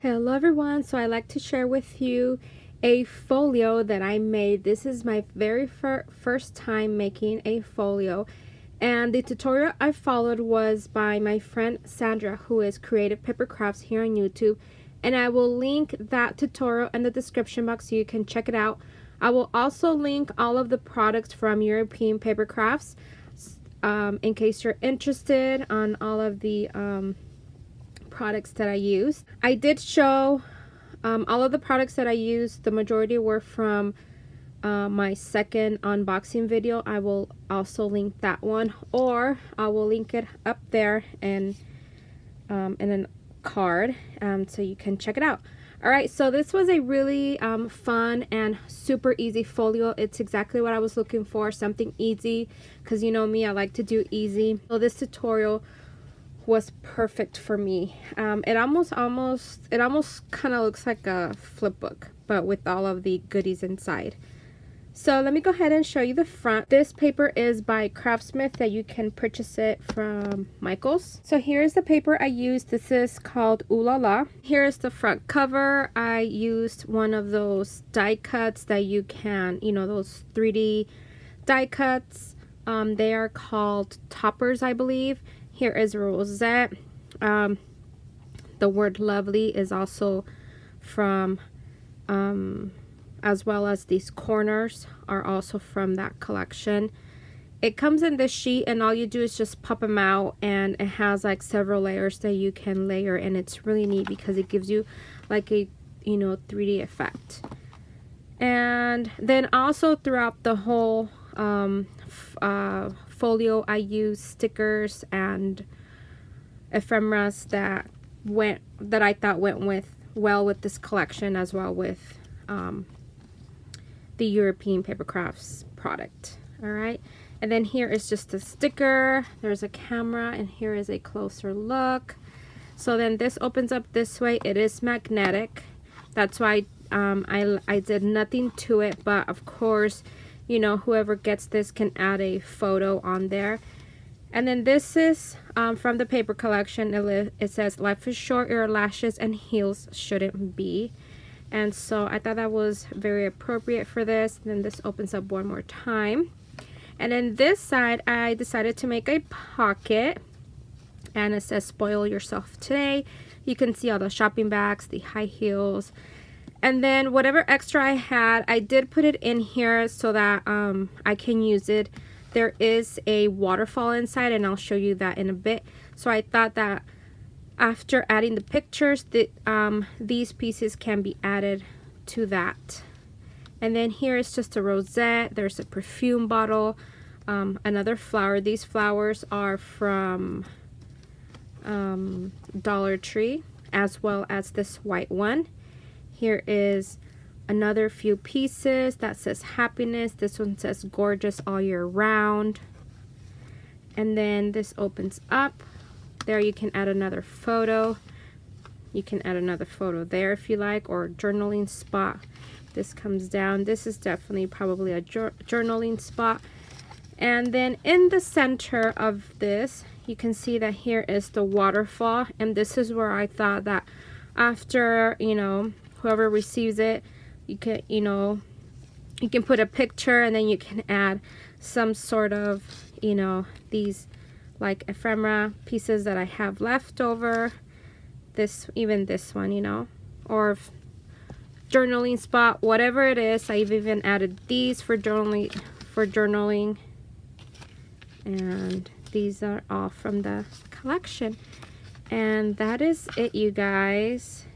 Hello everyone, so I'd like to share with you a folio that I made. This is my very first time making a folio, and the tutorial I followed was by my friend Sandra, who is Creative PaperCrafts here on YouTube, and I will link that tutorial in the description box so you can check it out. I will also link all of the products from European PaperCrafts in case you're interested on all of the products that I used. I did show all of the products that I used. The majority were from my second unboxing video. I will also link that one, or I will link it up there and in a card so you can check it out. Alright, so this was a really fun and super easy folio. It's exactly what I was looking for, something easy, because you know me, I like to do easy. So this tutorial was perfect for me. It almost kind of looks like a flip book, but with all of the goodies inside. So let me go ahead and show you the front. This paper is by Craftsmith, that you can purchase it from Michael's. So here's the paper I used. This is called Ooh La La. Here's the front cover. I used one of those die cuts that you can, you know, those 3D die cuts. They are called toppers, I believe. Here is a rosette. The word lovely is also from, as well as these corners are also from that collection. It comes in this sheet, and all you do is just pop them out, and it has like several layers that you can layer, and it's really neat because it gives you like a, you know, 3D effect. And then also throughout the whole folio, I used stickers and ephemeras that I thought went well with this collection, as well with the European PaperCrafts product. Alright, and then here is just a sticker. There's a camera, and here is a closer look. So then this opens up this way. It is magnetic. That's why I did nothing to it, but of course, you know, whoever gets this can add a photo on there. And then this is from the paper collection. It says, "Life is short, your lashes and heels shouldn't be." And so I thought that was very appropriate for this. And then this opens up one more time. And then this side, I decided to make a pocket. And it says, "Spoil yourself today." You can see all the shopping bags, the high heels. And then whatever extra I had, I did put it in here so that I can use it. There is a waterfall inside, and I'll show you that in a bit. So I thought that after adding the pictures, these pieces can be added to that. And then here is just a rosette. There's a perfume bottle, another flower. These flowers are from Dollar Tree, as well as this white one. Here is another few pieces that says happiness. This one says gorgeous all year round. And then this opens up. There you can add another photo. You can add another photo there if you like, or journaling spot. This comes down. This is definitely probably a journaling spot. And then in the center of this, you can see that here is the waterfall. And this is where I thought that after, you know, whoever receives it, you can, you know, you can put a picture, and then you can add some sort of, you know, these like ephemera pieces that I have left over. Even this one, you know, or journaling spot, whatever it is. I've even added these for journaling, and these are all from the collection. And that is it, you guys.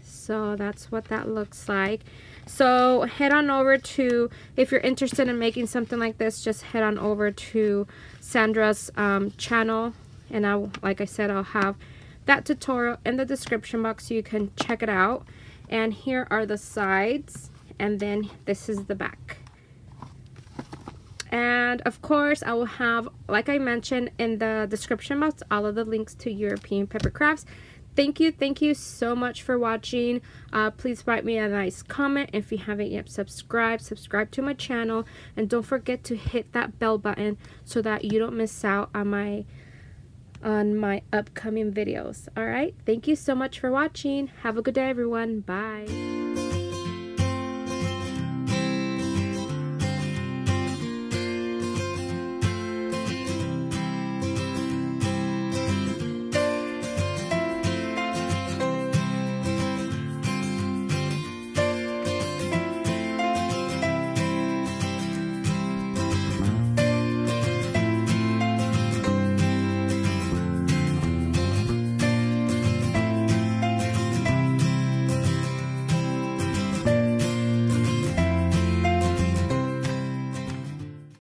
So that's what that looks like. So head on over to, if you're interested in making something like this, just head on over to Sandra's channel, and like I said, I'll have that tutorial in the description box so you can check it out. And here are the sides, and then this is the back. And of course, I will have, like I mentioned in the description box, all of the links to European PaperCrafts. Thank you so much for watching. Please write me a nice comment. If you haven't yet subscribe to my channel, and don't forget to hit that bell button so that you don't miss out on my on my upcoming videos. All right, thank you so much for watching. Have a good day, everyone. Bye.